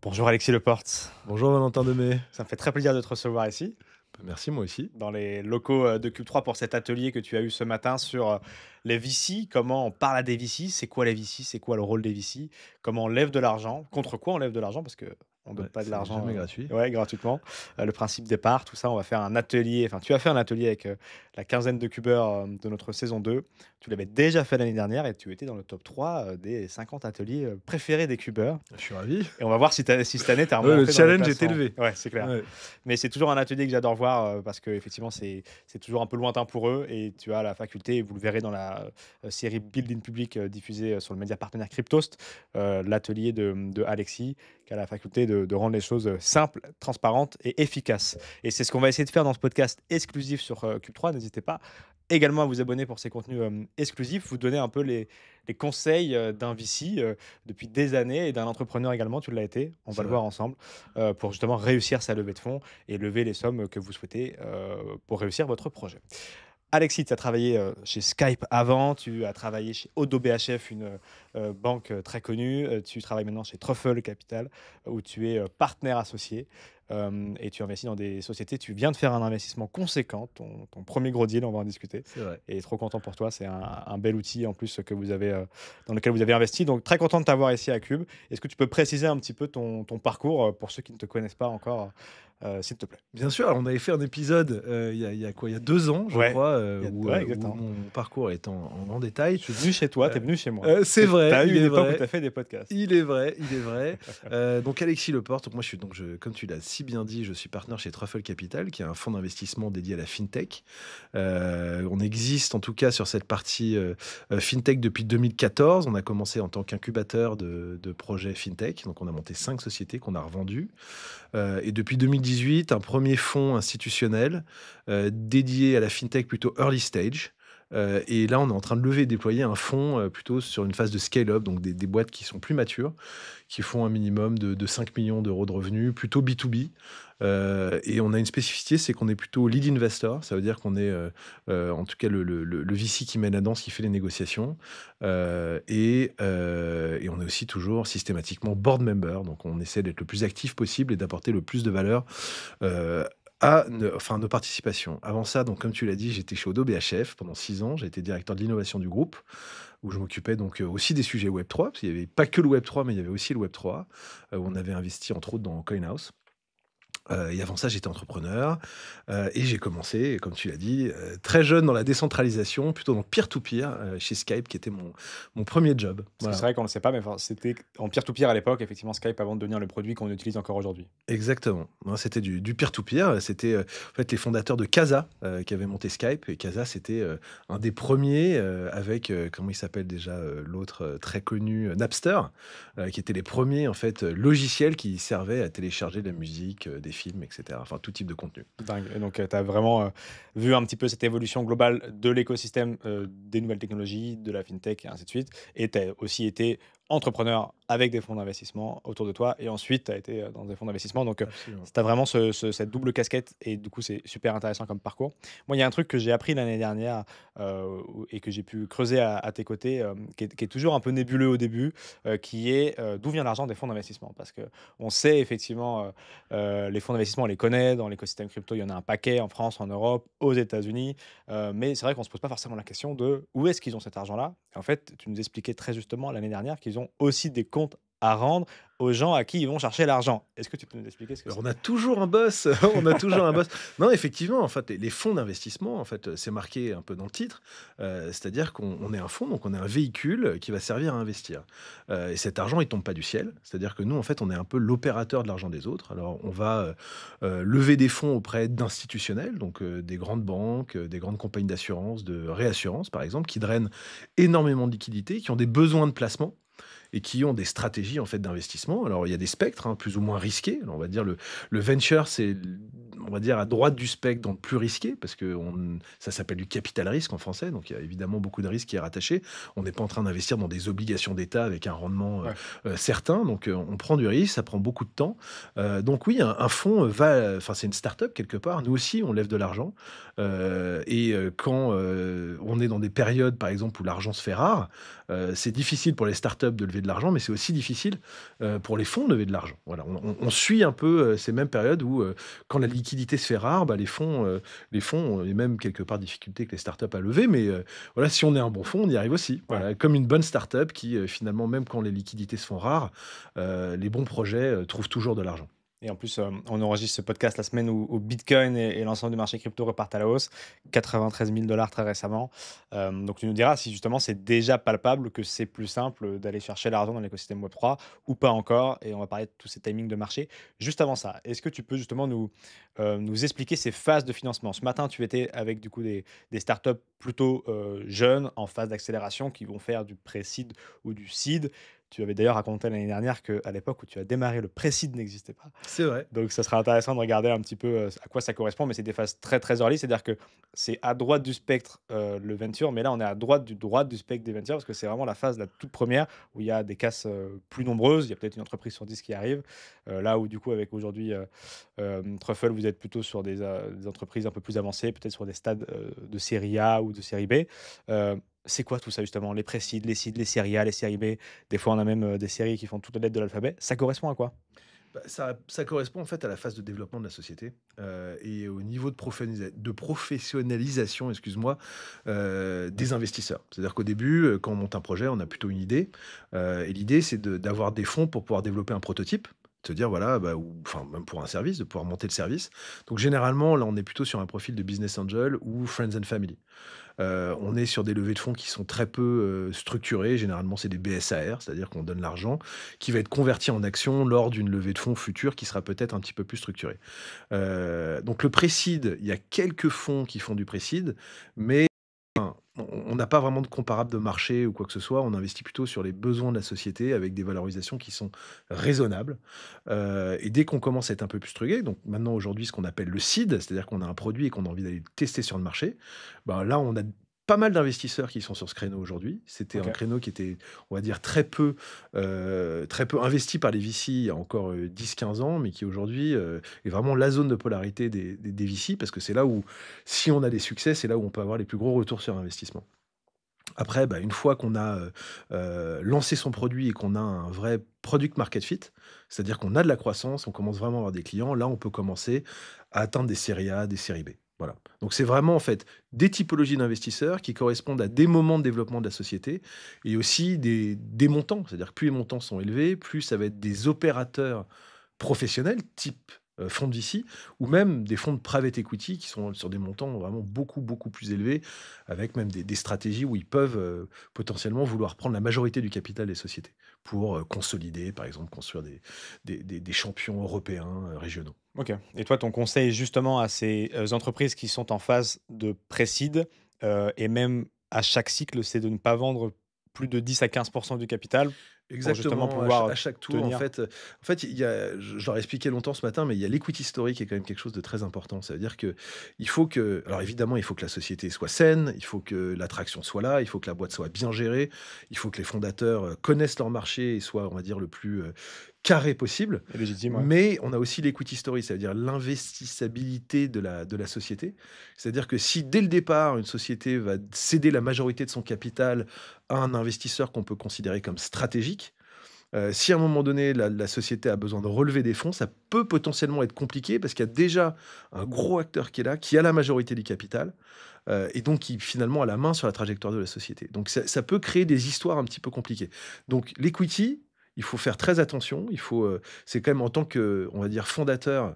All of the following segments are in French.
Bonjour Alexis Leporte, Bonjour Valentin Demey. ça me fait très plaisir de te recevoir ici, Merci, moi aussi. dans les locaux de Cube3 pour cet atelier que tu as eu ce matin sur les VC, comment on parle à des VC, c'est quoi les VC, c'est quoi le rôle des VC, comment on lève de l'argent, contre quoi on lève de l'argent, parce que on ne donne Ouais, pas de c'est l'argent jamais gratuit. ouais, gratuitement, le principe départ, tout ça, on va faire un atelier, enfin tu as fait un atelier avec la quinzaine de cubeurs de notre saison 2. Tu l'avais déjà fait l'année dernière et tu étais dans le top 3 des 50 ateliers préférés des cubeurs. Je suis ravi. Et on va voir si cette année, tu as Ouais, le remonté dans les challenge est classements. élevé. Ouais, c'est clair. Ouais. Mais c'est toujours un atelier que j'adore voir parce qu'effectivement, c'est toujours un peu lointain pour eux. Et tu as la faculté, et vous le verrez dans la série Build in Public diffusée sur le média partenaire Cryptost, l'atelier de Alexis, qui a la faculté de rendre les choses simples, transparentes et efficaces. Et c'est ce qu'on va essayer de faire dans ce podcast exclusif sur Cube3. N'hésitez pas également à vous abonner pour ces contenus exclusifs, vous donner un peu les conseils d'un VC depuis des années et d'un entrepreneur également, tu l'as été, on va C'est le vrai. voir ensemble, pour justement réussir sa levée de fonds et lever les sommes que vous souhaitez pour réussir votre projet. Alexis, tu as travaillé chez Skype avant, tu as travaillé chez Oddo BHF, une banque très connue, tu travailles maintenant chez Truffle Capital, où tu es partenaire associé et tu investis dans des sociétés. Tu viens de faire un investissement conséquent, ton premier gros deal, on va en discuter. C'est vrai. Et trop content pour toi, c'est un bel outil en plus que vous avez, dans lequel vous avez investi. Donc très content de t'avoir ici à Cube. Est-ce que tu peux préciser un petit peu ton parcours pour ceux qui ne te connaissent pas encore, s'il te plaît? Bien sûr, alors on avait fait un épisode il y a quoi? Il y a 2 ans, je Ouais, crois, ouais, où exactement. mon parcours est en grand détail. Je suis venu chez toi, tu es Euh, venu chez moi. c'est Tu vrai, as eu il une est époque où vrai. tu as fait des podcasts. Il est vrai, il est vrai. Donc Alexis Leporte, donc moi comme tu l'as si bien dit, je suis partenaire chez Truffle Capital, qui est un fonds d'investissement dédié à la fintech. On existe en tout cas sur cette partie fintech depuis 2014. On a commencé en tant qu'incubateur de projets fintech, donc on a monté 5 sociétés qu'on a revendues. Et depuis 2018, un premier fonds institutionnel dédié à la fintech plutôt early stage. Et là, on est en train de lever et déployer un fonds plutôt sur une phase de scale-up, donc des boîtes qui sont plus matures, qui font un minimum de 5 millions d'euros de revenus, plutôt B2B. Et on a une spécificité, c'est qu'on est plutôt lead investor. Ça veut dire qu'on est, en tout cas, le VC qui mène la danse, qui fait les négociations. Et on est aussi toujours systématiquement board member. Donc, on essaie d'être le plus actif possible et d'apporter le plus de valeur euh, enfin, nos participations. Avant ça, donc, comme tu l'as dit, j'étais chez Oddo BHF pendant 6 ans. J'ai été directeur de l'innovation du groupe, où je m'occupais donc aussi des sujets Web3, parce qu'il n'y avait pas que le Web3, mais il y avait aussi le Web3, où on avait investi entre autres dans CoinHouse. Et avant ça, j'étais entrepreneur et j'ai commencé, comme tu l'as dit, très jeune dans la décentralisation, plutôt dans le peer-to-peer chez Skype, qui était mon premier job. Parce que c'est Voilà. vrai qu'on ne le sait pas, mais enfin, c'était en peer-to-peer à l'époque, effectivement, Skype avant de devenir le produit qu'on utilise encore aujourd'hui. Exactement. Moi, c'était du peer-to-peer. C'était en fait les fondateurs de Casa qui avaient monté Skype. Et Casa, c'était un des premiers avec, comment il s'appelle déjà, l'autre très connu, Napster, qui étaient les premiers en fait logiciels qui servaient à télécharger de la musique, des films, etc. Enfin, tout type de contenu. Dingue. Et donc, tu as vraiment vu un petit peu cette évolution globale de l'écosystème des nouvelles technologies, de la fintech et ainsi de suite. Et tu as aussi été entrepreneur avec des fonds d'investissement autour de toi. Et ensuite, tu as été dans des fonds d'investissement. Donc, Absolument. tu as vraiment cette double casquette. Et du coup, c'est super intéressant comme parcours. Moi, il y a un truc que j'ai appris l'année dernière et que j'ai pu creuser à tes côtés, qui est toujours un peu nébuleux au début, qui est d'où vient l'argent des fonds d'investissement. Parce qu'on sait effectivement, les fonds d'investissement, on les connaît. Dans l'écosystème crypto, il y en a un paquet en France, en Europe, aux États-Unis. Mais c'est vrai qu'on ne se pose pas forcément la question de où est-ce qu'ils ont cet argent-là. Et en fait, tu nous expliquais très justement l'année dernière qu'ils ont aussi des comptes à rendre aux gens à qui ils vont chercher l'argent. Est-ce que tu peux nous expliquer ce que Alors, c'est? on a toujours un boss, on a toujours un boss. Non, effectivement, en fait, les fonds d'investissement, en fait, c'est marqué un peu dans le titre. C'est-à-dire qu'on est un fonds, donc on est un véhicule qui va servir à investir. Et cet argent, il tombe pas du ciel. C'est-à-dire que nous, en fait, on est un peu l'opérateur de l'argent des autres. Alors, on va lever des fonds auprès d'institutionnels, donc des grandes banques, des grandes compagnies d'assurance, de réassurance, par exemple, qui drainent énormément de liquidités, qui ont des besoins de placement et qui ont des stratégies en fait d'investissement. Alors il y a des spectres plus ou moins risqués. Alors, on va dire le venture, c'est on va dire à droite du spectre dans le plus risqué parce que ça s'appelle du capital risque en français. Donc il y a évidemment beaucoup de risques qui est rattaché. On n'est pas en train d'investir dans des obligations d'État avec un rendement Ouais. certain. Donc on prend du risque, ça prend beaucoup de temps. Donc oui, un fonds va, enfin c'est une start-up quelque part. Nous aussi, on lève de l'argent. Quand on est dans des périodes, par exemple, où l'argent se fait rare, c'est difficile pour les startups de lever lever de l'argent, mais c'est aussi difficile, pour les fonds de lever de l'argent. Voilà, on suit un peu, ces mêmes périodes où, quand la liquidité se fait rare, bah, les fonds ont les mêmes quelque part difficultés que les startups à lever, mais, voilà, si on est un bon fonds, on y arrive aussi. Ouais. Voilà, comme une bonne startup qui, finalement, même quand les liquidités se font rares, les bons projets, trouvent toujours de l'argent. Et en plus, on enregistre ce podcast la semaine où Bitcoin et l'ensemble du marché crypto repartent à la hausse, 93 000 très récemment. Donc tu nous diras si justement c'est déjà palpable que c'est plus simple d'aller chercher l'argent dans l'écosystème Web3 ou pas encore, et on va parler de tous ces timings de marché. Juste avant ça, est-ce que tu peux justement nous expliquer ces phases de financement? Ce matin, tu étais avec du coup des startups plutôt, jeunes en phase d'accélération qui vont faire du pré-seed ou du seed. Tu avais d'ailleurs raconté l'année dernière qu'à l'époque où tu as démarré, le pré-seed n'existait pas. C'est vrai. Donc ça sera intéressant de regarder un petit peu, à quoi ça correspond, mais c'est des phases très, très early. C'est-à-dire que c'est à droite du spectre, le venture, mais là, on est à droite du spectre des ventures parce que c'est vraiment la phase la toute première où il y a des casses, plus nombreuses. Il y a peut-être une entreprise sur 10 qui arrive. Là où du coup avec aujourd'hui, Truffle, vous êtes plutôt sur des entreprises un peu plus avancées, peut-être sur des stades, de série A ou de série B. C'est quoi tout ça justement? Les pré-seed, les seed, les séries A, les séries B? Des fois, on a même, des séries qui font toutes les lettres de l'alphabet. Ça correspond à quoi? Bah, ça correspond en fait à la phase de développement de la société, et au niveau de professionnalisation, excuse-moi, des investisseurs. C'est-à-dire qu'au début, quand on monte un projet, on a plutôt une idée, et l'idée c'est d'avoir des fonds pour pouvoir développer un prototype. De se dire voilà, bah, ou enfin même pour un service, de pouvoir monter le service. Donc généralement, là, on est plutôt sur un profil de business angel ou friends and family. On est sur des levées de fonds qui sont très peu, structurées. Généralement, c'est des BSAR, c'est-à-dire qu'on donne l'argent qui va être converti en actions lors d'une levée de fonds future qui sera peut-être un petit peu plus structurée. Donc le pré-seed, il y a quelques fonds qui font du pré-seed, mais on n'a pas vraiment de comparable de marché ou quoi que ce soit. On investit plutôt sur les besoins de la société avec des valorisations qui sont raisonnables. Et dès qu'on commence à être un peu plus structuré, donc maintenant aujourd'hui ce qu'on appelle le seed, c'est-à-dire qu'on a un produit et qu'on a envie d'aller le tester sur le marché, ben là on a pas mal d'investisseurs qui sont sur ce créneau aujourd'hui. C'était un OK. créneau qui était, on va dire, très peu investi par les VC il y a encore 10-15 ans, mais qui aujourd'hui est vraiment la zone de polarité des VC, parce que c'est là où, si on a des succès, c'est là où on peut avoir les plus gros retours sur investissement. Après, bah, une fois qu'on a, lancé son produit et qu'on a un vrai product market fit, c'est-à-dire qu'on a de la croissance, on commence vraiment à avoir des clients, là, on peut commencer à atteindre des séries A, des séries B. Voilà. Donc c'est vraiment, en fait, des typologies d'investisseurs qui correspondent à des moments de développement de la société et aussi des montants. C'est-à-dire que plus les montants sont élevés, plus ça va être des opérateurs professionnels, type, fonds de VC, ou même des fonds de private equity qui sont sur des montants vraiment beaucoup, beaucoup plus élevés, avec même des stratégies où ils peuvent, potentiellement vouloir prendre la majorité du capital des sociétés pour, consolider, par exemple, construire des champions européens, régionaux. OK, et toi, ton conseil justement à ces, entreprises qui sont en phase de pré-seed, et même à chaque cycle, c'est de ne pas vendre plus de 10 à 15 du capital pour justement Exactement, pouvoir à chaque tour, en tenir? fait, il y a je leur ai expliqué longtemps ce matin, mais il y a l'equity story qui est quand même quelque chose de très important. Ça veut dire que il faut que alors évidemment, il faut que la société soit saine, il faut que l'attraction soit là, il faut que la boîte soit bien gérée, il faut que les fondateurs, connaissent leur marché et soient, on va dire, le plus, carré possible. Et légitime, ouais. Mais on a aussi l'equity story, ça veut dire l'investissabilité de la société. C'est-à-dire que si dès le départ, une société va céder la majorité de son capital à un investisseur qu'on peut considérer comme stratégique, si à un moment donné, la société a besoin de relever des fonds, ça peut potentiellement être compliqué parce qu'il y a déjà un gros acteur qui est là, qui a la majorité du capital, et donc qui finalement a la main sur la trajectoire de la société. Donc ça peut créer des histoires un petit peu compliquées. Donc l'equity, il faut faire très attention. C'est quand même en tant que, on va dire, fondateur,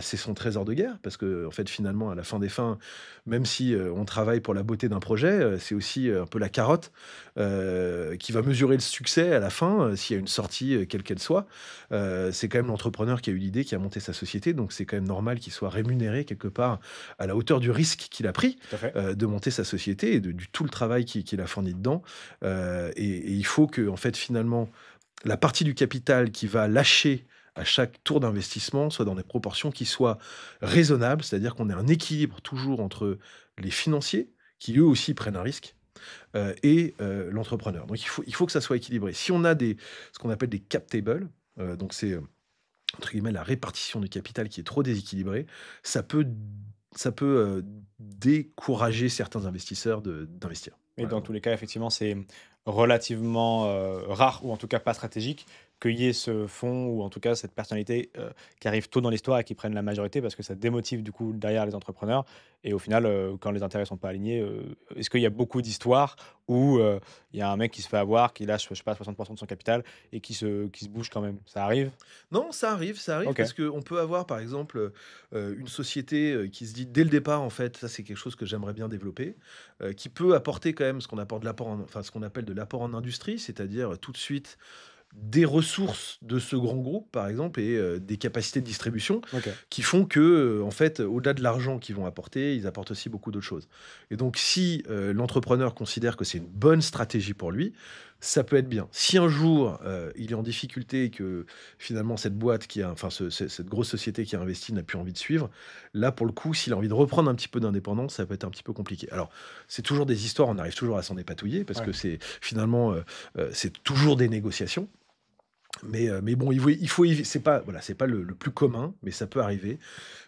c'est son trésor de guerre parce que en fait, finalement, à la fin des fins, même si, on travaille pour la beauté d'un projet, c'est aussi, un peu la carotte, qui va mesurer le succès à la fin, s'il y a une sortie, quelle qu'elle soit. C'est quand même l'entrepreneur qui a eu l'idée, qui a monté sa société, donc c'est quand même normal qu'il soit rémunéré quelque part à la hauteur du risque qu'il a pris, Tout à fait. de monter sa société et de du tout le travail qu'il a fourni dedans. Et il faut que, en fait, finalement, la partie du capital qui va lâcher à chaque tour d'investissement soit dans des proportions qui soient raisonnables, c'est-à-dire qu'on ait un équilibre toujours entre les financiers, qui eux aussi prennent un risque, et l'entrepreneur. Donc il faut que ça soit équilibré. Si on a ce qu'on appelle des cap tables, donc c'est, entre guillemets «la répartition du capital» qui est trop déséquilibrée, ça peut décourager certains investisseurs d'investir. Et Voilà, dans donc tous les cas, effectivement, c'est relativement, rare ou en tout cas pas stratégique, qu'il y ait ce fonds ou en tout cas cette personnalité, qui arrive tôt dans l'histoire et qui prenne la majorité parce que ça démotive du coup derrière les entrepreneurs et au final, quand les intérêts sont pas alignés, est-ce qu'il y a beaucoup d'histoires où, il y a un mec qui se fait avoir, qui lâche, je sais pas 60 de son capital et qui se bouge quand même? Ça arrive? Non, ça arrive OK. parce qu'on peut avoir, par exemple, une société, qui se dit dès le départ, en fait, ça c'est quelque chose que j'aimerais bien développer, qui peut apporter quand même ce qu'on apporte de l'apport en enfin, ce qu'on appelle de l'apport en industrie, c'est-à-dire, tout de suite des ressources de ce grand groupe, par exemple et des capacités de distribution OK. qui font que, en fait, au-delà de l'argent qu'ils vont apporter, ils apportent aussi beaucoup d'autres choses et donc si, l'entrepreneur considère que c'est une bonne stratégie pour lui, ça peut être bien. Si un jour, il est en difficulté et que finalement cette boîte qui a enfin cette grosse société qui a investi n'a plus envie de suivre, là, pour le coup, s'il a envie de reprendre un petit peu d'indépendance, ça peut être un petit peu compliqué. Alors, c'est toujours des histoires, on arrive toujours à s'en dépatouiller parce Ouais. que c'est finalement, c'est toujours des négociations. Mais bon, il faut évi c'est pas voilà, c'est pas le plus commun, mais ça peut arriver.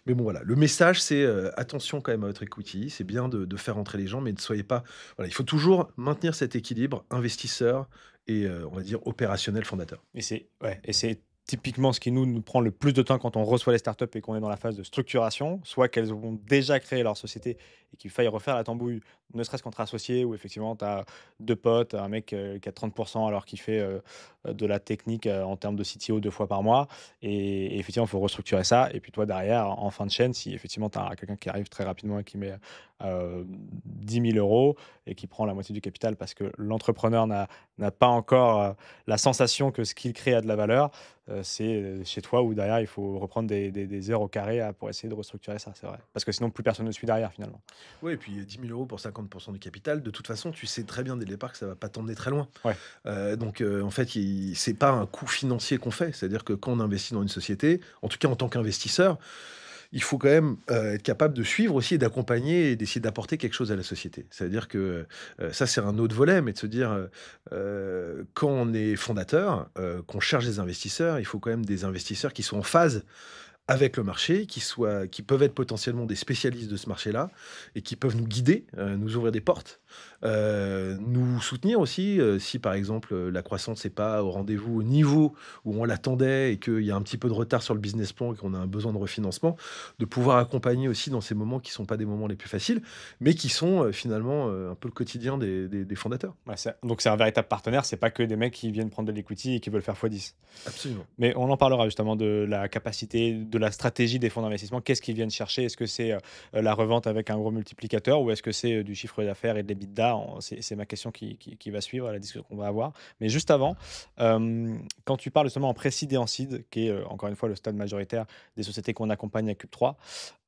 Mais bon, voilà, le message, c'est, attention quand même à votre equity. C'est bien de faire entrer les gens, mais ne soyez pas voilà, il faut toujours maintenir cet équilibre investisseur et on va dire opérationnel fondateur. Et c'est typiquement ce qui nous prend le plus de temps quand on reçoit les startups et qu'on est dans la phase de structuration, soit qu'elles ont déjà créé leur société et qu'il faille refaire la tambouille, ne serait-ce qu'entre associés où effectivement tu as 2 potes, un mec, qui a 30 alors qu'il fait, de la technique, en termes de CTO 2 fois par mois et effectivement, il faut restructurer ça et puis toi derrière, en fin de chaîne, si effectivement tu as quelqu'un qui arrive très rapidement et qui met, 10 000 € et qui prend la moitié du capital parce que l'entrepreneur n'a pas encore, la sensation que ce qu'il crée a de la valeur, c'est, chez toi où derrière il faut reprendre des heures au carré à pour essayer de restructurer ça, c'est vrai. Parce que sinon plus personne ne suit derrière finalement. Ouais et puis, 10 000 € pour 50 du capital, de toute façon, tu sais très bien dès le départ que ça va pas t'emmener très loin. Ouais, Donc en fait, il c'est pas un coût financier qu'on fait. C'est-à-dire que quand on investit dans une société, en tout cas en tant qu'investisseur, il faut quand même, être capable de suivre aussi et d'accompagner et d'essayer d'apporter quelque chose à la société. C'est-à-dire que, ça c'est un autre volet, mais de se dire, quand on est fondateur, qu'on cherche des investisseurs, il faut quand même des investisseurs qui sont en phase avec le marché, qui peuvent être potentiellement des spécialistes de ce marché-là et qui peuvent nous guider, nous ouvrir des portes, nous soutenir aussi, si par exemple, la croissance n'est pas au rendez-vous, au niveau où on l'attendait et qu'il y a un petit peu de retard sur le business plan et qu'on a un besoin de refinancement, de pouvoir accompagner aussi dans ces moments qui sont pas des moments les plus faciles, mais qui sont, finalement, un peu le quotidien des fondateurs. ouais, c'est un véritable partenaire, c'est pas que des mecs qui viennent prendre de l'equity et qui veulent faire x10. Absolument. Mais on en parlera justement de la capacité, de la stratégie des fonds d'investissement. Qu'est-ce qu'ils viennent chercher? Est-ce que c'est, la revente avec un gros multiplicateur ou est-ce que c'est, du chiffre d'affaires et de l'EBITDA? C'est ma question qui va suivre, la discussion qu'on va avoir. Mais juste avant, quand tu parles justement en pré-seed et en seed, qui est, encore une fois le stade majoritaire des sociétés qu'on accompagne à Cube3,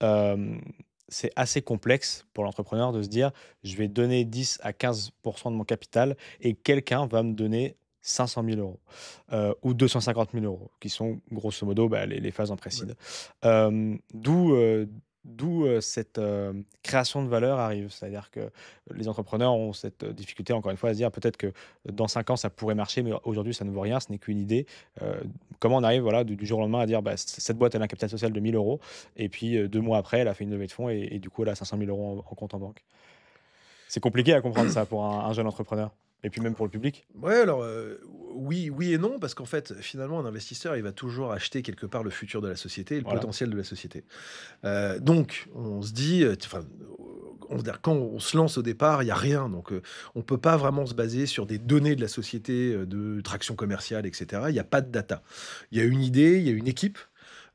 hem, c'est assez complexe pour l'entrepreneur de se dire: «Je vais donner 10 à 15 de mon capital et quelqu'un va me donner 500 000 € ou 250 000 €, qui sont grosso modo, bah, les phases en Ouais. pré-seed. D'où, cette, création de valeur arrive. C'est-à-dire que les entrepreneurs ont cette, difficulté encore une fois à se dire: «Peut-être que dans 5 ans ça pourrait marcher, mais aujourd'hui ça ne vaut rien, ce n'est qu'une idée». Heu, Comment on arrive voilà du jour au lendemain à dire: «Bah, cette boîte elle a un capital social de 1 000 € et puis, 2 mois après elle a fait une levée de fonds et du coup elle a 500 000 € en compte en banque». C'est compliqué à comprendre ça pour un jeune entrepreneur et puis même pour le public. Ouais, alors, oui et non, parce qu'en fait, finalement, un investisseur, il va toujours acheter quelque part le futur de la société et le Voilà. potentiel de la société. Donc on se dit, enfin, on va dire quand on se lance au départ, il y a rien, donc on peut pas vraiment se baser sur des données de la société, de traction commerciale et cetera. Il y a pas de data. Il y a une idée, il y a une équipe,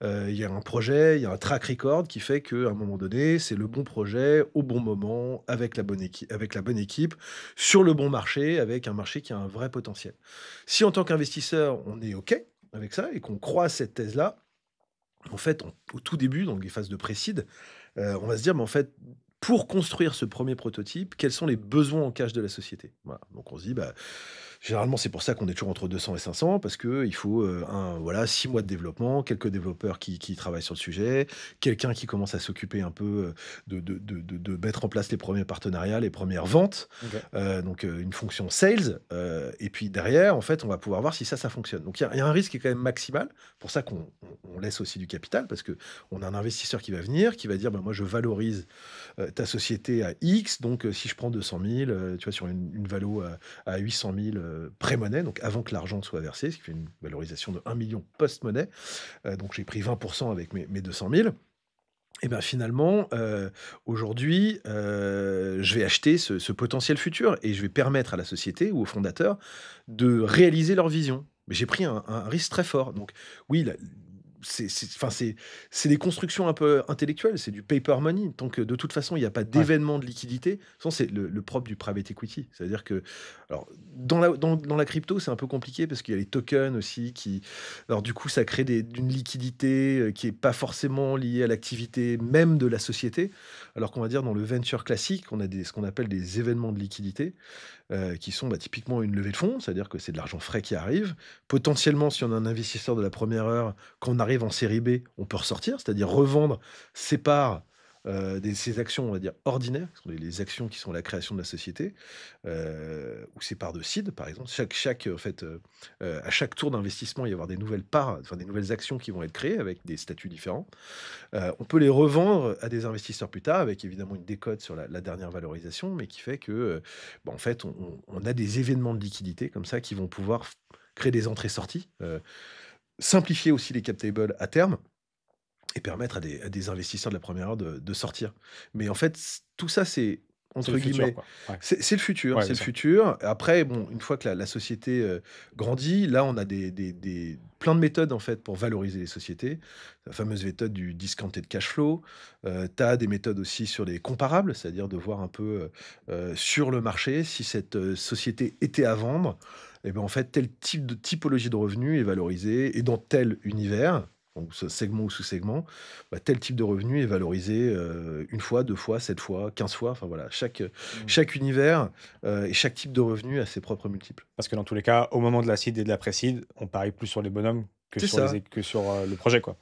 il y a un projet, il y a un track record qui fait qu'à un moment donné, c'est le bon projet, au bon moment, avec la bonne équipe, sur le bon marché, avec un marché qui a un vrai potentiel. Si en tant qu'investisseur, on est OK avec ça et qu'on croit à cette thèse-là, en fait, au tout début, donc les phases de pré-seed, on va se dire: «Mais en fait, pour construire ce premier prototype, quels sont les besoins en cash de la société?» Voilà, donc on se dit: «Bah, Généralement, c'est pour ça qu'on est toujours entre 200 et 500 parce qu'il faut, voilà, 6 mois de développement, quelques développeurs qui travaillent sur le sujet, quelqu'un qui commence à s'occuper un peu, de mettre en place les premiers partenariats, les premières ventes, OK. donc une fonction sales, et puis derrière, en fait, on va pouvoir voir si ça fonctionne. Donc il y a un risque qui est quand même maximal. Pour ça qu'on laisse aussi du capital parce qu'on a un investisseur qui va venir, qui va dire: «Bah, moi, je valorise, ta société à X, donc si je prends 200 000, tu vois, sur une valo à 800 000 pré-monnaie, donc avant que l'argent soit versé, ce qui fait une valorisation de 1 million post-monnaie. Donc j'ai pris 20% avec mes 200 000. Et ben finalement, aujourd'hui, je vais acheter ce potentiel futur et je vais permettre à la société ou aux fondateurs de réaliser leur vision. Mais j'ai pris un risque très fort. Donc oui, enfin, c'est des constructions un peu intellectuelles, c'est du paper money. Tant que de toute façon, il n'y a pas Ouais. d'événement de liquidité, de toute façon, c'est le propre du private equity. C'est-à-dire que, alors, dans la crypto, c'est un peu compliqué parce qu'il y a les tokens aussi qui, alors du coup, ça crée une liquidité qui est pas forcément liée à l'activité même de la société. Alors qu'on va dire dans le venture classique, on a ce qu'on appelle des événements de liquidité qui sont typiquement une levée de fonds, c'est-à-dire que c'est de l'argent frais qui arrive. Potentiellement, si on a un investisseur de la première heure, quand on arrive en série B, on peut ressortir, c'est-à-dire revendre ses parts, ses actions, on va dire, ordinaires, ce sont les actions qui sont la création de la société, ou ses parts de seed, par exemple. En fait, à chaque tour d'investissement, il va y avoir des nouvelles parts, enfin des nouvelles actions qui vont être créées avec des statuts différents. On peut les revendre à des investisseurs plus tard avec évidemment une décote sur la dernière valorisation, mais qui fait que, en fait, on a des événements de liquidité comme ça qui vont pouvoir créer des entrées-sorties, simplifier aussi les cap tables à terme et permettre à des investisseurs de la première heure de sortir. Mais en fait, tout ça, c'est C'est entre le futur, guillemets, quoi. Ouais. c'est le futur, Ouais, c'est bien le sûr. futur. Après, bon, une fois que la société, grandit, là, on a plein de méthodes, en fait, pour valoriser les sociétés. La fameuse méthode du discounted cash flow. Tu as des méthodes aussi sur les comparables, c'est-à-dire de voir un peu, sur le marché si cette, société était à vendre et ben, en fait, tel type de typologie de revenu est valorisé et dans tel univers, donc ce segment ou sous-segment, tel type de revenu est valorisé, 1 fois, 2 fois, 7 fois, 15 fois, enfin voilà, Mmh. chaque univers, et chaque type de revenu a ses propres multiples. Parce que dans tous les cas, au moment de la seed et de la pré-seed, on parie plus sur les bonhommes C'est ça. que sur, le projet, quoi.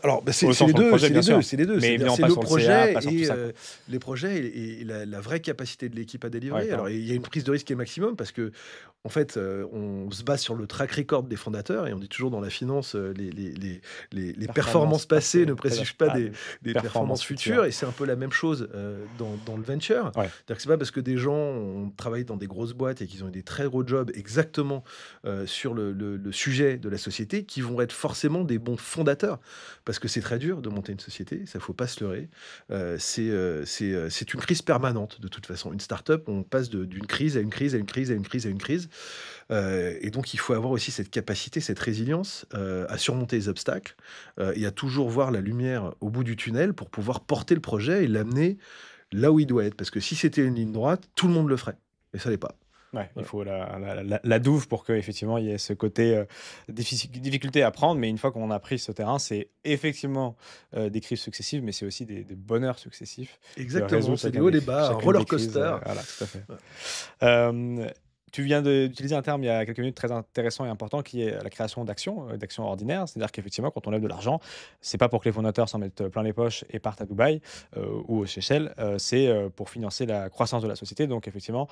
Alors, c'est Autant les sur le 2, projet, c'est bien les 2, sûr, c'est les 2. mais C'est-à-dire, évidemment c'est pas le sur le CA, projet pas sur tout et ça, quoi. les projets et la vraie capacité de l'équipe à Ouais, délivrer. Alors, clairement. il y a une prise de risque qui est maximum parce que en fait, on se base sur le track record des fondateurs et on dit toujours dans la finance, les performances Performance passées ne passée préjugent pas pas des des performances performances futures. futures et c'est un peu la même chose, dans le venture. Ouais, C'est-à-dire que c'est pas parce que des gens ont travaillé dans des grosses boîtes et qu'ils ont eu des très gros jobs exactement, sur le sujet de la société qu'ils vont être forcément des bons fondateurs. Parce que c'est très dur de monter une société, ça faut pas se leurrer. C'est une crise permanente de toute façon. Une start-up, on passe d'une crise à une crise, à une crise, à une crise, à une crise. Et donc il faut avoir aussi cette capacité, cette résilience, à surmonter les obstacles, et à toujours voir la lumière au bout du tunnel pour pouvoir porter le projet et l'amener là où il doit être. Parce que si c'était une ligne droite, tout le monde le ferait et ça l'est pas. ouais, il Voilà. faut la douve pour qu'effectivement il y ait ce côté, difficulté à prendre, mais une fois qu'on a pris ce terrain, c'est effectivement, des crises successives, mais c'est aussi des bonheurs successifs que Exactement, résout c'est des hauts et des bas, un chacune des roller crises, coaster. voilà, tout à fait. Ouais. Hem, Tu viens d'utiliser un terme il y a quelques minutes très intéressant et important qui est la création d'actions ordinaires. C'est-à-dire qu'effectivement, quand on lève de l'argent, c'est pas pour que les fondateurs s'en mettent plein les poches et partent à Dubaï, ou aux Seychelles, c'est, pour financer la croissance de la société. Donc effectivement,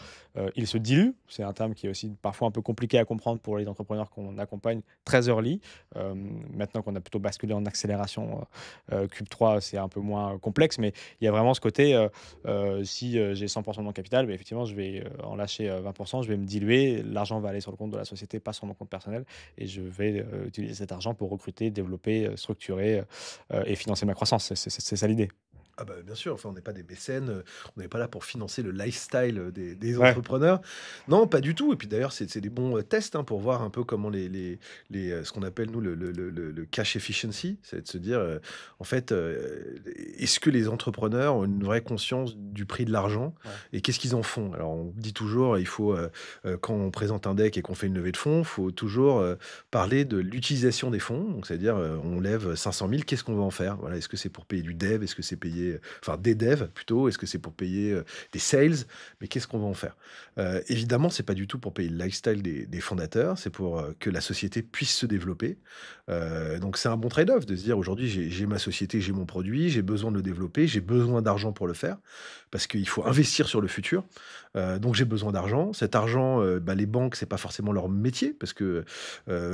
il se dilue. C'est un terme qui est aussi parfois un peu compliqué à comprendre pour les entrepreneurs qu'on accompagne très early. Maintenant qu'on a plutôt basculé en accélération, Cube 3, c'est un peu moins complexe, mais il y a vraiment ce côté, si, j'ai 100 de mon capital, beh, effectivement, je vais, en lâcher, 20, je vais me diluer. L'argent va aller sur le compte de la société, pas sur mon compte personnel et je vais, utiliser cet argent pour recruter, développer, structurer, et financer ma croissance. C'est ça l'idée. Ah bah, bien sûr, enfin, on n'est pas des mécènes, on n'est pas là pour financer le lifestyle, des Ouais, entrepreneurs. Non, pas du tout et puis d'ailleurs, c'est des bons, tests, hein, pour voir un peu comment ce qu'on appelle nous le cash efficiency. C'est de se dire, en fait, est-ce que les entrepreneurs ont une vraie conscience du prix de l'argent ouais. et qu'est-ce qu'ils en font? Alors on dit toujours, il faut, quand on présente un deck et qu'on fait une levée de fonds, il faut toujours, parler de l'utilisation des fonds. Donc c'est-à-dire, on lève 500 000, qu'est-ce qu'on va en faire? Voilà, est-ce que c'est pour payer du dev? Est-ce que c'est payer, payer, enfin des devs plutôt? Est-ce que c'est pour payer, des sales? Mais qu'est-ce qu'on va en faire? Évidemment, c'est pas du tout pour payer le lifestyle des fondateurs, c'est pour, que la société puisse se développer. Donc c'est un bon trade-off de se dire: «Aujourd'hui, j'ai ma société, j'ai mon produit, j'ai besoin de le développer, j'ai besoin d'argent pour le faire». Parce qu'il faut investir sur le futur, donc j'ai besoin d'argent. Cet argent, bah, les banques, c'est pas forcément leur métier parce que,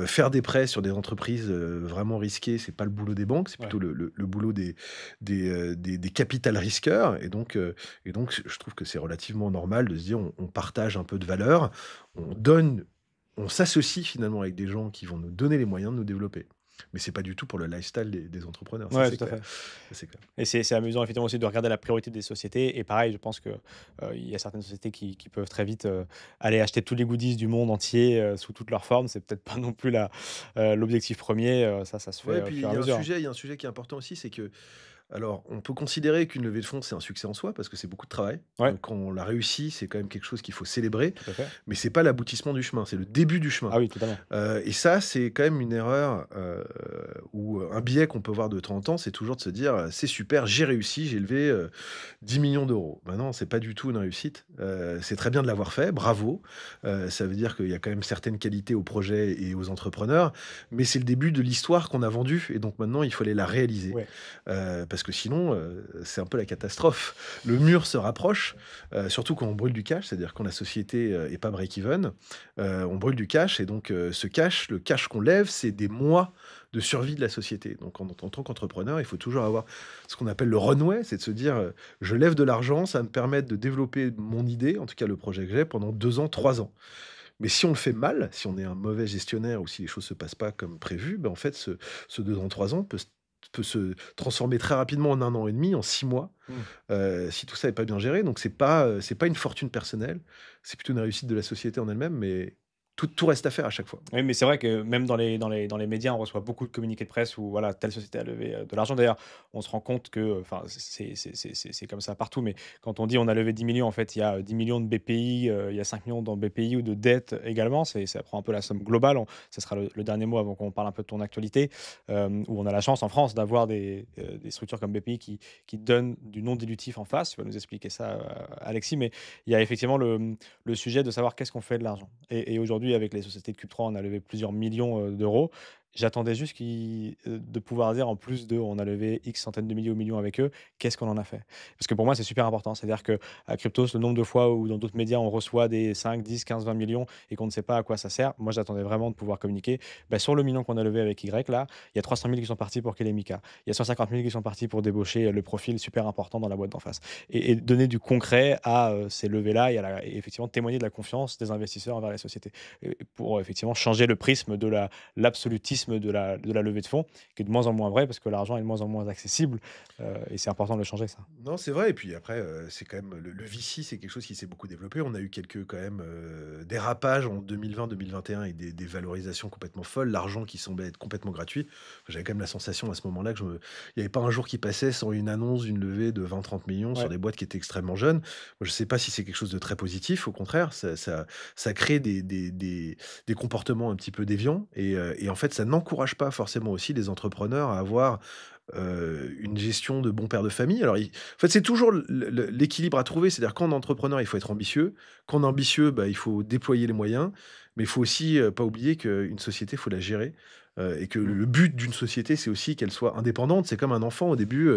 faire des prêts sur des entreprises, vraiment risquées, c'est pas le boulot des banques, c'est Ouais. plutôt le boulot des capital risqueurs et donc je trouve que c'est relativement normal de se dire: «On partage un peu de valeur, on donne on s'associe finalement avec des gens qui vont nous donner les moyens de nous développer». Mais c'est pas du tout pour le lifestyle des entrepreneurs, ça Ouais, c'est tout à clair, fait. ça c'est clair. Et c'est amusant effectivement aussi de regarder la priorité des sociétés et pareil, je pense que, il y a certaines sociétés qui peuvent très vite, aller acheter tous les goodies du monde entier, sous toutes leurs formes. C'est peut-être pas non plus l'objectif premier. Ça se Ouais, fait et au puis fur et à mesure, hein. il y a un sujet qui est important aussi, c'est que alors, on peut considérer qu'une levée de fonds, c'est un succès en soi parce que c'est beaucoup de travail. Ouais, Quand on l'a réussi, c'est quand même quelque chose qu'il faut célébrer, tout à fait. mais c'est pas l'aboutissement du chemin, c'est le début du chemin. Ah oui, totalement. Et ça, c'est quand même une erreur, ou un biais qu'on peut voir de temps en temps, c'est toujours de se dire, «C'est super, j'ai réussi, j'ai levé, 10 000 000 €». Bah non, c'est pas du tout une réussite. C'est très bien de l'avoir fait, bravo. Ça veut dire qu'il y a quand même certaines qualités au projet et aux entrepreneurs, mais c'est le début de l'histoire qu'on a vendue et donc maintenant il faut aller la réaliser. Ouais. Parce que sinon, c'est un peu la catastrophe. Le mur se rapproche, surtout quand on brûle du cash, c'est-à-dire quand la société, est pas break-even, on brûle du cash et donc ce cash, le cash qu'on lève, c'est des mois de survie de la société. Donc en tant qu'entrepreneur, il faut toujours avoir ce qu'on appelle le runway, c'est de se dire, «Je lève de l'argent, ça va me permettre de développer mon idée, en tout cas le projet que j'ai, pendant 2 ans, 3 ans». Mais si on le fait mal, si on est un mauvais gestionnaire ou si les choses se passent pas comme prévu, ben, en fait, ce 2 ans, 3 ans peut se transformer très rapidement en 1 an et demi, en 6 mois, Mmh. si tout ça est pas bien géré. Donc c'est pas une fortune personnelle, c'est plutôt une réussite de la société en elle-même, mais tout reste à faire à chaque fois. Oui, mais c'est vrai que même dans les médias, on reçoit beaucoup de communiqués de presse où voilà, telle société a levé, de l'argent. D'ailleurs, on se rend compte que, enfin, c'est comme ça partout, mais quand on dit: «On a levé 10 millions», en fait, il y a, 10 millions de BPI, il y a 5 millions dans BPI ou de dettes également. Ça prend un peu la somme globale. On Ça sera le dernier mot avant qu'on parle un peu de ton actualité, où on a la chance en France d'avoir des structures comme BPI qui donnent du non dilutif en face. Tu vas nous expliquer ça, Alexis, mais il y a effectivement le sujet de savoir qu'est-ce qu'on fait de l'argent. Et aujourd'hui, avec les sociétés de Cube3, on a levé plusieurs millions d'euros. J'attendais juste de pouvoir dire, en plus de on a levé X centaines de milliers ou millions avec eux, qu'est-ce qu'on en a fait? Parce que pour moi, c'est super important. C'est-à-dire qu'à Cryptos, le nombre de fois où dans d'autres médias, on reçoit des 5, 10, 15, 20 millions et qu'on ne sait pas à quoi ça sert, moi, j'attendais vraiment de pouvoir communiquer. Bah, sur le million qu'on a levé avec Y, là, il y a 300 000 qui sont partis pour Kelemika. Il y a 150 000 qui sont partis pour débaucher le profil super important dans la boîte d'en face. Et donner du concret à ces levées-là et effectivement témoigner de la confiance des investisseurs envers les sociétés. Pour effectivement changer le prisme de l'absolutisme de la levée de fonds, qui est de moins en moins vrai parce que l'argent est de moins en moins accessible, et c'est important de le changer ça. Non, c'est vrai et puis après, c'est quand même le VC, c'est quelque chose qui s'est beaucoup développé. On a eu quelques quand même, dérapages en 2020-2021 avec des valorisations complètement folles, l'argent qui semblait être complètement gratuit. J'avais quand même la sensation à ce moment-là que il y avait pas un jour qui passait sans une annonce d'une levée de 20-30 millions sur Ouais. des boîtes qui étaient extrêmement jeunes. Moi, je sais pas si c'est quelque chose de très positif, au contraire, ça crée des comportements un petit peu déviants et en fait, ça n'encourage pas forcément aussi les entrepreneurs à avoir une gestion de bon père de famille. Alors, en fait, c'est toujours l'équilibre à trouver. C'est-à-dire, quand on est entrepreneur, il faut être ambitieux. Quand on est ambitieux, bah, il faut déployer les moyens. Mais il faut aussi pas oublier qu'une société, il faut la gérer. Et que Mmh. le but d'une société, c'est aussi qu'elle soit indépendante. C'est comme un enfant. Au début,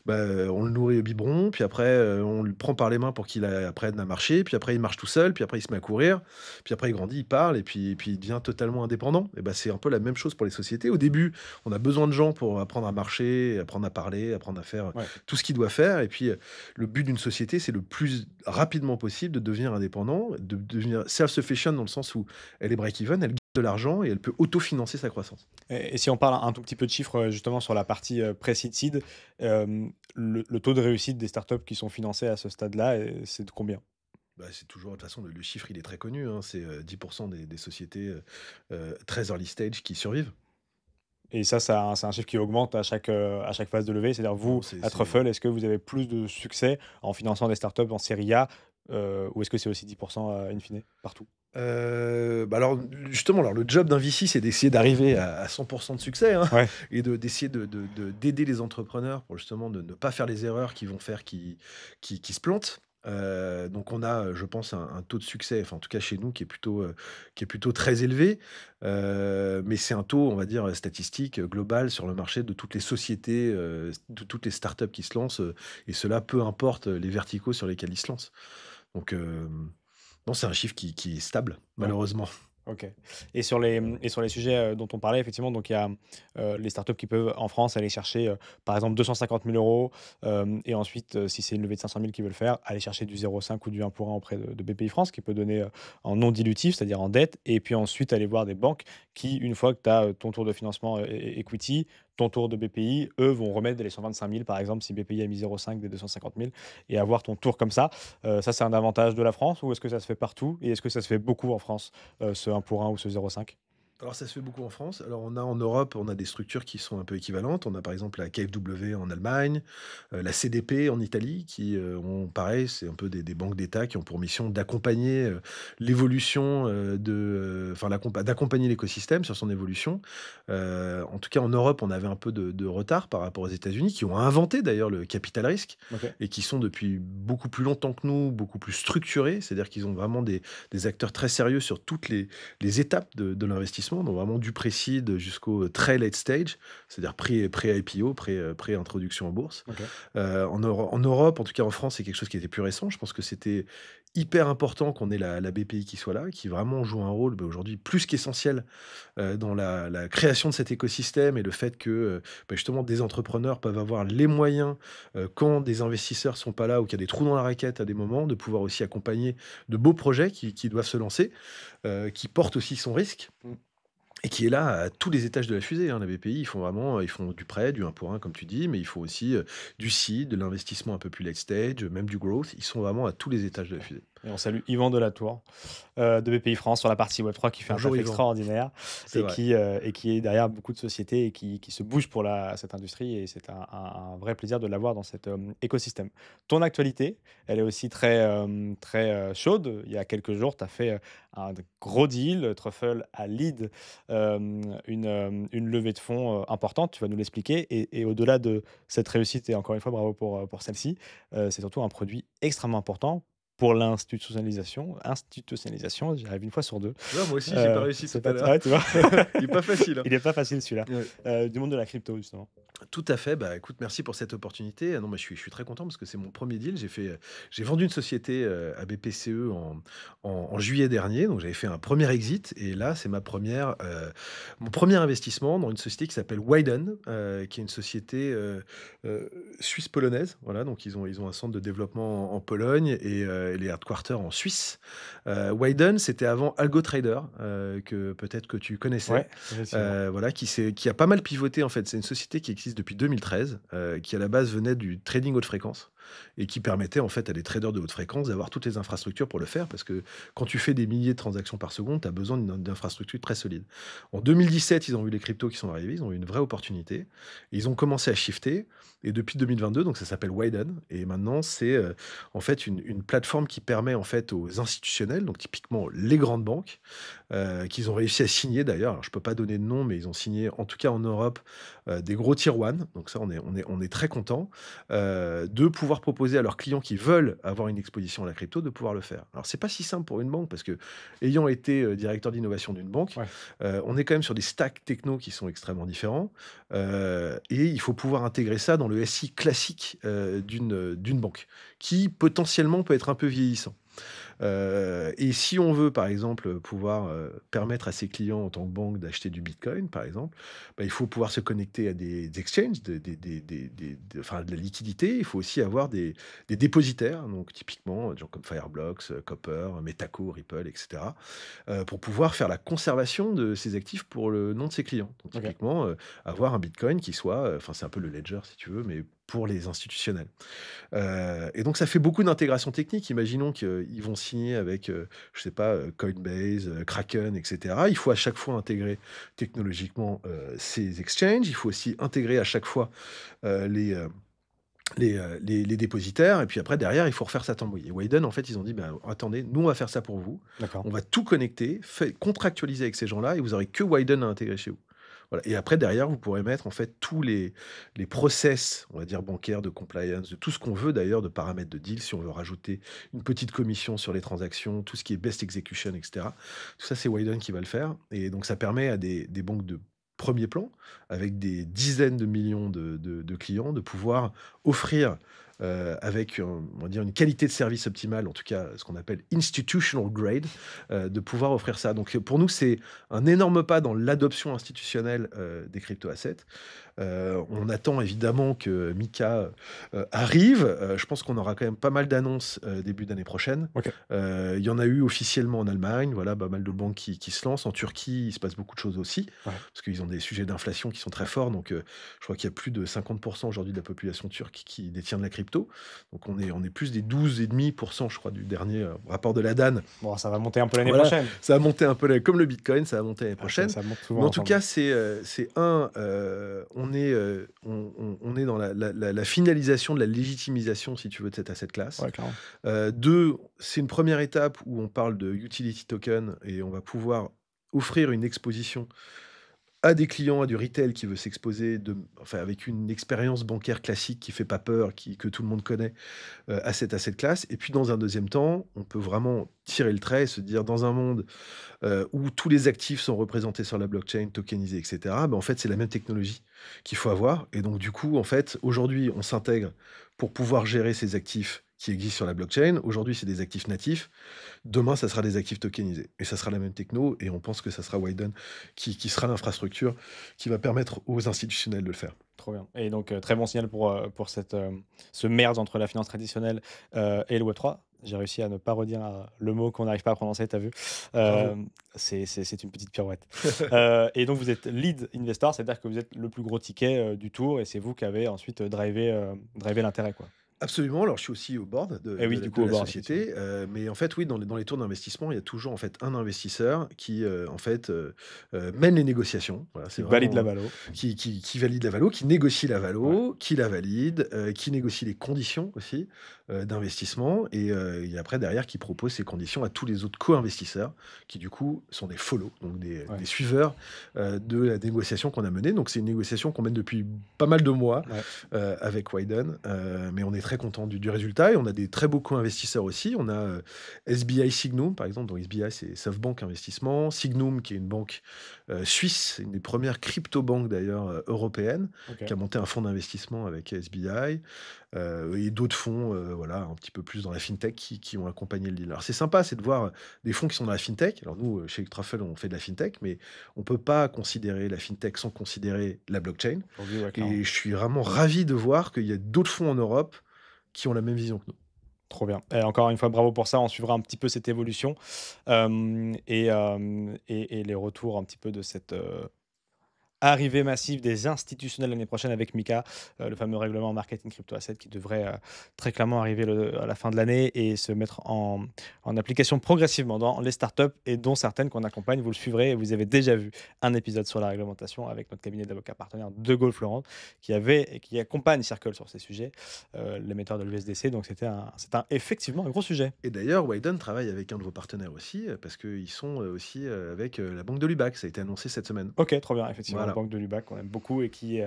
bah, on le nourrit au biberon. Puis après, on le prend par les mains pour qu'il apprenne à marcher. Puis après, il marche tout seul. Puis après, il se met à courir. Puis après, il grandit, il parle. Et puis il devient totalement indépendant. Et bah, c'est un peu la même chose pour les sociétés. Au début, on a besoin de gens pour apprendre à marcher, apprendre à parler, apprendre à faire Ouais. tout ce qu'il doit faire. Et puis, le but d'une société, c'est le plus rapidement possible de devenir indépendant, de devenir self-sufficient dans le sens où elle est break-even, elle gagne de l'argent et elle peut autofinancer sa croissance. Et si on parle un tout petit peu de chiffres, justement sur la partie, pré-seed seed, le taux de réussite des startups qui sont financées à ce stade-là, c'est de combien? Bah, c'est toujours, de toute façon, le chiffre, il est très connu, hein, c'est 10% des sociétés très early stage qui survivent. Et ça, c'est un chiffre qui augmente à chaque phase de levée. C'est-à-dire Non, vous, à Truffle, est-ce que vous avez plus de succès en finançant des startups en série A, ou est-ce que c'est aussi 10 in fine, partout? Bah, alors, justement, alors le job d'un VC, c'est d'essayer d'arriver à 100 de succès, hein, Ouais, et d'essayer d'aider les entrepreneurs pour justement de ne pas faire les erreurs qui vont faire qui se plantent. Donc on a, je pense un taux de succès, enfin en tout cas chez nous qui est plutôt très élevé. Mais c'est un taux, on va dire, statistique, global sur le marché de toutes les sociétés, de toutes les startups qui se lancent, et cela peu importe, les verticaux sur lesquels ils se lancent. Donc, non, c'est un chiffre qui est stable, ouais. malheureusement. OK. Et sur les sujets, dont on parlait effectivement, donc il y a, les startups qui peuvent en France aller chercher, par exemple 250 000 €, et ensuite, si c'est une levée de 500 000 qu'ils veulent faire, aller chercher du 0,5 ou du 1 pour 1 auprès de BPI France qui peut donner, en non dilutif, c'est-à-dire en dette et puis ensuite aller voir des banques qui, une fois que tu as, ton tour de financement, equity, ton tour de BPI, eux vont remettre les 125 000 par exemple si BPI a mis 0,5 des 250 000 et avoir ton tour comme ça. Ça c'est un avantage de la France ou est-ce que ça se fait partout? Et est-ce que ça se fait beaucoup en France? Ce 1 pour 1 ou ce 0,5? Alors ça se fait beaucoup en France. Alors on a en Europe, on a des structures qui sont un peu équivalentes. On a par exemple la KfW en Allemagne, la CDP en Italie qui, ont pareil, c'est un peu des banques d'État qui ont pour mission d'accompagner, l'évolution, enfin d'accompagner l'écosystème sur son évolution. En tout cas en Europe, on avait un peu de retard par rapport aux États-Unis qui ont inventé d'ailleurs le capital risque OK. et qui sont depuis beaucoup plus longtemps que nous, beaucoup plus structurés. C'est-à-dire qu'ils ont vraiment des acteurs très sérieux sur toutes les étapes de l'investissement, donc vraiment du pré-seed jusqu'au très late stage, c'est-à-dire pré-IPO, pré-introduction en bourse. OK. En Europe, en tout cas en France, c'est quelque chose qui était plus récent. Je pense que c'était hyper important qu'on ait la BPI qui soit là, qui vraiment joue un rôle, aujourd'hui plus qu'essentiel, dans la création de cet écosystème et le fait que, justement des entrepreneurs peuvent avoir les moyens, quand des investisseurs sont pas là ou qu'il y a des trous dans la raquette à des moments, de pouvoir aussi accompagner de beaux projets qui doivent se lancer, qui porte aussi son risque Mmh. et qui est là à tous les étages de la fusée, hein. La BPI, ils font du prêt, du 1 pour 1 comme tu dis, mais ils font aussi, du seed, de l'investissement un peu plus late stage, même du growth. Ils sont vraiment à tous les étages de la fusée. Et on salue Yvan Delatour, de BPI France sur la partie Web3 qui fait un Bonjour taf Yvan, extraordinaire c'est vrai. et qui est derrière beaucoup de sociétés et qui se bouge pour cette industrie et c'est un vrai plaisir de l'avoir dans cet, écosystème. Ton actualité, elle est aussi très, chaude. Il y a quelques jours, tu as fait, un gros deal. Truffle a lead, une levée de fonds, importante, tu vas nous l'expliquer et au-delà de cette réussite et encore une fois bravo pour celle-ci, c'est surtout un produit extrêmement important pour l'institutionnalisation, j'y arrive une fois sur 2. Ouais, moi aussi, j'ai pas réussi C'est tout à pas l'heure. ouais, tu vois? Il est pas facile, hein. Il est pas facile celui-là, Ouais. du monde de la crypto justement. Tout à fait. Bah, écoute, merci pour cette opportunité. Ah non, mais je suis très content parce que c'est mon premier deal. J'ai vendu une société, à BPCE en juillet dernier, donc j'avais fait un premier exit et là, c'est mon premier investissement dans une société qui s'appelle Widen, qui est une société, suisse-polonaise. Voilà, donc ils ont un centre de développement en Pologne et les headquarters en Suisse. Widen, c'était avant AlgoTrader, que peut-être que tu connaissais. Ouais, effectivement. Voilà, qui a pas mal pivoté en fait. C'est une société qui existe depuis 2013, qui à la base venait du trading haute fréquence et qui permettait en fait à des traders de haute fréquence d'avoir toutes les infrastructures pour le faire parce que quand tu fais des milliers de transactions par seconde, tu as besoin d'infrastructures très solides. En 2017, ils ont vu les cryptos qui sont arrivés, ils ont eu une vraie opportunité. Et ils ont commencé à shifter et depuis 2022, donc ça s'appelle Widen et maintenant c'est, en fait une plateforme qui permet en fait aux institutionnels, donc typiquement les grandes banques, qu'ils ont réussi à signer d'ailleurs. Alors je peux pas donner de nom, mais ils ont signé, en tout cas en Europe, des gros tier one. Donc ça, on est très content de pouvoir proposer à leurs clients qui veulent avoir une exposition à la crypto, de pouvoir le faire. Alors c'est pas si simple pour une banque parce que ayant été, directeur d'innovation d'une banque, Ouais. on est quand même sur des stacks techno qui sont extrêmement différents, et il faut pouvoir intégrer ça dans le SI classique, d'une banque qui potentiellement peut être un peu vieillissant. Et si on veut, par exemple, pouvoir, permettre à ses clients en tant que banque d'acheter du bitcoin, par exemple, bah, il faut pouvoir se connecter à des exchanges, enfin, de la liquidité. Il faut aussi avoir des dépositaires, donc typiquement, des gens comme Fireblocks, Copper, Metaco, Ripple et cetera, pour pouvoir faire la conservation de ces actifs pour le nom de ses clients. Donc OK. typiquement, avoir un bitcoin qui soit, enfin, c'est un peu le ledger si tu veux, mais pour les institutionnels. Et donc ça fait beaucoup d'intégration technique. Imaginons qu'ils vont signer avec, je sais pas, Coinbase, Kraken et cetera. Il faut à chaque fois intégrer technologiquement, ces exchanges. Il faut aussi intégrer à chaque fois, les les dépositaires et puis après derrière, il faut refaire ça tambouille et Widen, en fait, ils ont dit: «Bah, attendez, nous, on va faire ça pour vous. D'accord. On va tout connecter, fait contractualiser avec ces gens-là et vous aurez que Widen à intégrer chez vous». Voilà et après derrière, vous pourrez mettre, en fait, tous les process, on va dire bancaires, de compliance, de tout ce qu'on veut d'ailleurs, de paramètres de deal, si on veut rajouter une petite commission sur les transactions, tout ce qui est best execution et cetera. Tout ça, c'est Widen qui va le faire et donc ça permet à des banques de premier plan, avec des dizaines de millions de clients, de pouvoir offrir, avec on va dire une qualité de service optimale, en tout cas ce qu'on appelle institutional grade, de pouvoir offrir ça. Donc, pour nous, c'est un énorme pas dans l'adoption institutionnelle, des crypto-assets. On attend évidemment que MiCA, arrive. Je pense qu'on aura quand même pas mal d'annonces, début d'année prochaine. OK. Il y en a eu officiellement en Allemagne, voilà, pas mal de banques qui se lancent. En Turquie, il se passe beaucoup de choses aussi, Ouais. parce qu'ils ont des sujets d'inflation qui sont très forts. Donc, je crois qu'il y a plus de 50 aujourd'hui de la population turque qui détient de la crypto. Donc on est plus des 12,5 je crois, du dernier, rapport de la DAN. Bon, ça va monter un peu l'année Voilà, prochaine. ça a monté un peu comme le bitcoin, ça va monter l'année Ah, ça prochaine. ça monte Mais souvent en tout ensemble. cas, on est dans la finalisation de la légitimisation, si tu veux, de cette asset class. Ouais, clairement. 2, c'est une première étape où on parle de utility token et on va pouvoir offrir une exposition à des clients, à du retail qui veut s'exposer enfin, avec une expérience bancaire classique qui fait pas peur, que tout le monde connaît, à cette asset class. Et puis dans un deuxième temps, on peut vraiment tirer le trait et se dire dans un monde, où tous les actifs sont représentés sur la blockchain, tokenisés et cetera, en fait, c'est la même technologie qu'il faut avoir et donc du coup, en fait, aujourd'hui, on s'intègre pour pouvoir gérer ces actifs qui existent sur la blockchain. Aujourd'hui, c'est des actifs natifs. Demain, ça sera des actifs tokenisés et ça sera la même techno et on pense que ça sera Widen qui sera l'infrastructure qui va permettre aux institutionnels de le faire. Trop bien et donc très bon signal pour ce merge entre la finance traditionnelle, et le Web3. J'ai réussi à ne pas redire, le mot qu'on n'arrive pas à prononcer, tu as vu? Bravo. C'est une petite pirouette. Et donc vous êtes lead investor, c'est-à-dire que vous êtes le plus gros ticket, du tour et c'est vous qui avez ensuite, drivé l'intérêt, quoi? Absolument, alors je suis aussi au board Et oui, du de coup, au la board, effectivement. société, mais en fait, oui, dans les tours d'investissement, il y a toujours, en fait, un investisseur qui, en fait, mène les négociations. Voilà, Qui c'est valide la vraiment, valo. qui valide la valo, qui négocie la Ouais. valo, qui la valide, qui négocie les conditions aussi, d'investissement et après derrière qui propose ces conditions à tous les autres co-investisseurs qui du coup sont des follow, donc des Ouais. suiveurs, de la négociation qu'on a menée. Donc c'est une négociation qu'on mène depuis pas mal de mois, Ouais. avec Widen, mais on est très content du résultat et on a des très beaux co-investisseurs aussi. On a, SBI Signum par exemple, donc SBI c'est SoftBank Investissement, Signum qui est une banque, suisse, c'est une des premières crypto-banques d'ailleurs, européennes, OK. qui a monté un fonds d'investissement avec SBI, et d'autres fonds, voilà, un petit peu plus dans la fintech qui ont accompagné le deal. Alors c'est sympa, c'est de voir des fonds qui sont dans la fintech. Alors nous, chez Truffle, on fait de la fintech, mais on peut pas considérer la fintech sans considérer la blockchain Aujourd'hui, ouais, clairement. et je suis vraiment ravi de voir qu'il y a d'autres fonds en Europe qui ont la même vision que nous. Trop bien et encore une fois, bravo pour ça. On suivra un petit peu cette évolution, et les retours un petit peu de cette, arrivée massive des institutionnels l'année prochaine avec MiCA, le fameux règlement marketing crypto asset qui devrait, très clairement arriver à la fin de l'année et se mettre en application progressivement dans les startups et dont certaines qu'on accompagne. Vous le suivrez et vous avez déjà vu un épisode sur la réglementation avec notre cabinet d'avocats partenaire De Gaulle Florent qui accompagne Circle sur ces sujets, l'émetteur de l'USDC. Donc effectivement un gros sujet. Et d'ailleurs, Widen travaille avec un de vos partenaires aussi, parce qu'ils sont, aussi, avec, la banque de Lubac. Ça a été annoncé cette semaine. OK, trop bien, effectivement, la Voilà. banque de Lubac qu'on aime beaucoup et qui,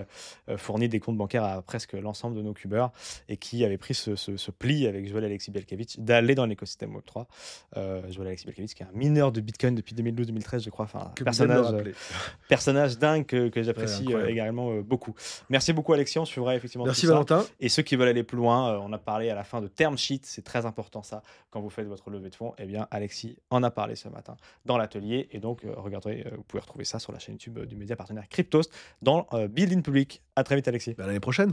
fournit des comptes bancaires à presque l'ensemble de nos cubeurs et qui avait pris ce pli avec Joël Alexis Belkevitch d'aller dans l'écosystème Web3. Joël Alexis Belkevitch qui est un mineur de Bitcoin depuis 2012-2013 je crois, enfin un Que vous aimez le personnage, rappeler. personnage dingue que Ouais, j'apprécie, incroyable. également, beaucoup. Merci beaucoup Alexis, on suivra effectivement tout Merci ça Valentin. et ceux qui veulent aller plus loin, on a parlé à la fin de term sheet, c'est très important ça, quand vous faites votre levée de fonds et bien Alexis en a parlé ce matin dans l'atelier et donc regardez, vous pouvez retrouver ça sur la chaîne YouTube, du média partenaire Cryptost dans, Build in Public. À très vite Alexis. À l'année prochaine.